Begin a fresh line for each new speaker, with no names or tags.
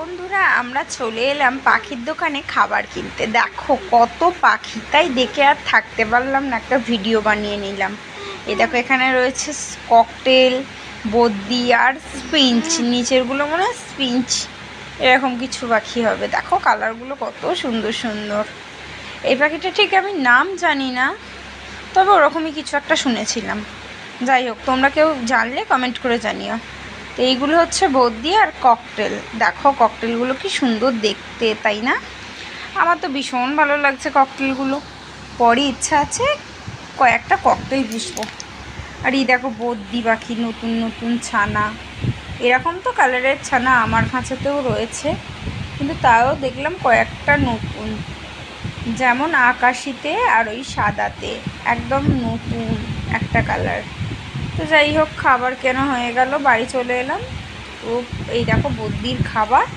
বন্ধুরা আমরা চলে এলাম পাখির দোকানে খাবার কিনতে। দেখো কত পাখি, তাই দেখে আর থাকতে পারলাম না, একটা ভিডিও বানিয়ে নিলাম। এই দেখো এখানে রয়েছে ককটেল, বদ্যি আর স্পিঞ্চ, নিচেরগুলো মনে হয় স্পিঞ্চ, এরকম কিছু পাখি হবে। দেখো কালারগুলো কত সুন্দর সুন্দর। এই পাখিটা ঠিক আমি নাম জানি না, তবে ওরকমই কিছু একটা শুনেছিলাম। যাই হোক, তোমরা কেউ জানলে কমেন্ট করে জানিও। তো এইগুলো হচ্ছে বদ্যি আর ককটেল। দেখো ককটেলগুলো কি সুন্দর দেখতে, তাই না? আমার তো ভীষণ ভালো লাগছে ককটেলগুলো। পরে ইচ্ছা আছে কয়েকটা ককটেল পুষবো। আর এই দেখো বদ্যি পাখি, নতুন নতুন ছানা। এরকম তো কালারের ছানা আমার খাঁচাতেও রয়েছে, কিন্তু তাও দেখলাম কয়েকটা নতুন, যেমন আকাশিতে আর ওই সাদাতে, একদম নতুন একটা কালার। তো যাই হোক, খাবার কেনা হয়ে গেল, বাড়ি চলে এলাম। তো এই দেখো বদ্যির খাবার।